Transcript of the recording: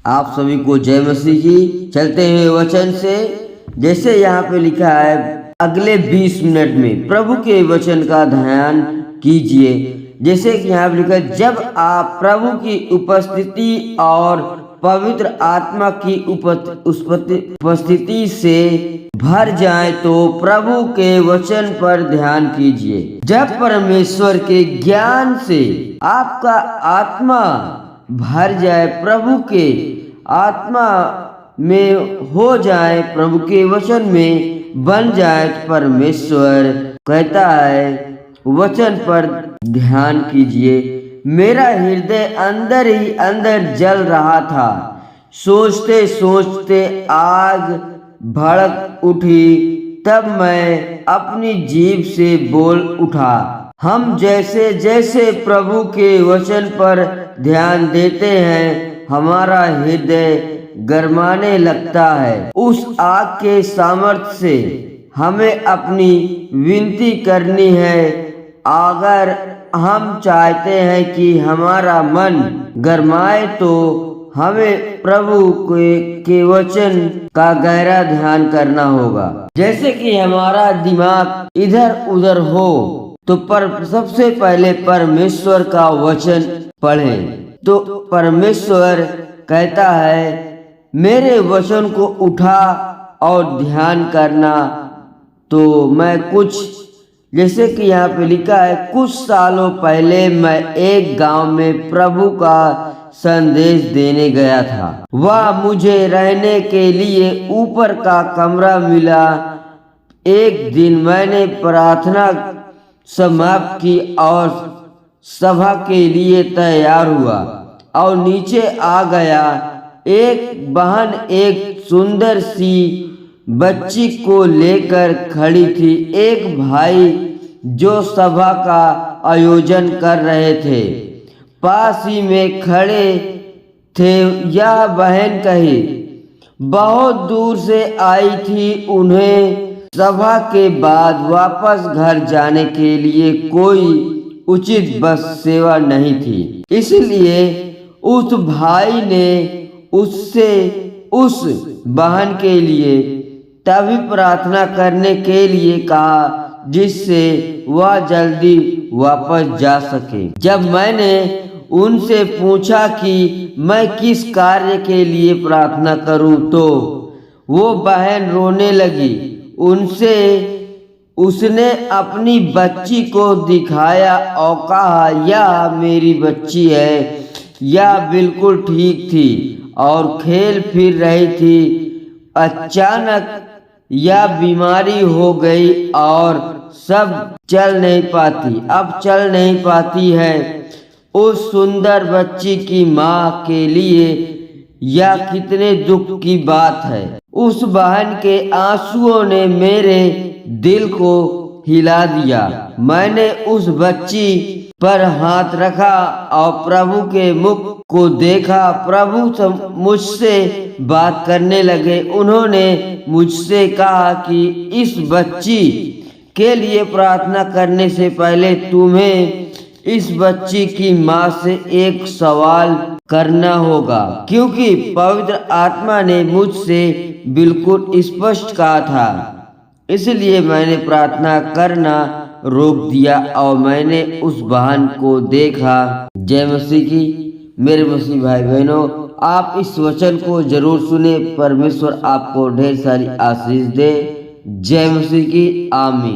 आप सभी को जय मसीह की। चलते हैं वचन से। जैसे यहाँ पे लिखा है, अगले 20 मिनट में प्रभु के वचन का ध्यान कीजिए। जैसे कि यहाँ पे लिखा है, जब आप प्रभु की उपस्थिति और पवित्र आत्मा की उपस्थिति से भर जाए तो प्रभु के वचन पर ध्यान कीजिए। जब परमेश्वर के ज्ञान से आपका आत्मा भर जाए, प्रभु के आत्मा में हो जाए, प्रभु के वचन में बन जाए, तो परमेश्वर कहता है वचन पर ध्यान कीजिए। मेरा हृदय अंदर ही अंदर जल रहा था, सोचते सोचते आग भड़क उठी। तब मैं अपनी जीभ से बोल उठा। हम जैसे जैसे प्रभु के वचन पर ध्यान देते हैं, हमारा हृदय गरमाने लगता है। उस आग के सामर्थ्य से हमें अपनी विनती करनी है। अगर हम चाहते हैं कि हमारा मन गरमाए तो हमें प्रभु के वचन का गहरा ध्यान करना होगा। जैसे कि हमारा दिमाग इधर उधर हो तो सबसे पहले परमेश्वर का वचन पढ़ें। तो परमेश्वर कहता है, मेरे वचन को उठा और ध्यान करना। तो मैं जैसे कि यहाँ पे लिखा है, कुछ सालों पहले मैं एक गांव में प्रभु का संदेश देने गया था। वह मुझे रहने के लिए ऊपर का कमरा मिला। एक दिन मैंने प्रार्थना समाप्त की और सभा के लिए तैयार हुआ और नीचे आ गया। एक बहन एक सुंदर सी बच्ची को लेकर खड़ी थी। एक भाई जो सभा का आयोजन कर रहे थे पास ही में खड़े थे। यह बहन कही बहुत दूर से आई थी। उन्हें सभा के बाद वापस घर जाने के लिए कोई उचित बस सेवा नहीं थी, इसलिए उस भाई ने उससे उस बहन के लिए तभी प्रार्थना करने के लिए कहा जिससे वह जल्दी वापस जा सके। जब मैंने उनसे पूछा कि मैं किस कार्य के लिए प्रार्थना करूं, तो वो बहन रोने लगी। उसने अपनी बच्ची को दिखाया और कहा, यह मेरी बच्ची है। यह बिल्कुल ठीक थी और खेल फिर रही थी। अचानक यह बीमारी हो गई और अब चल नहीं पाती है। उस सुंदर बच्ची की माँ के लिए यह कितने दुख की बात है। उस बहन के आंसुओं ने मेरे दिल को हिला दिया। मैंने उस बच्ची पर हाथ रखा और प्रभु के मुख को देखा। प्रभु मुझसे बात करने लगे। उन्होंने मुझसे कहा कि इस बच्ची के लिए प्रार्थना करने से पहले तुम्हें इस बच्ची की माँ से एक सवाल करना होगा, क्योंकि पवित्र आत्मा ने मुझसे बिल्कुल स्पष्ट कहा था। इसलिए मैंने प्रार्थना करना रोक दिया और मैंने उस बहन को देखा। जय मसीह की। मेरे मसीह भाई बहनों, आप इस वचन को जरूर सुने। परमेश्वर आपको ढेर सारी आशीष दे। जय मसीह की। आमीन।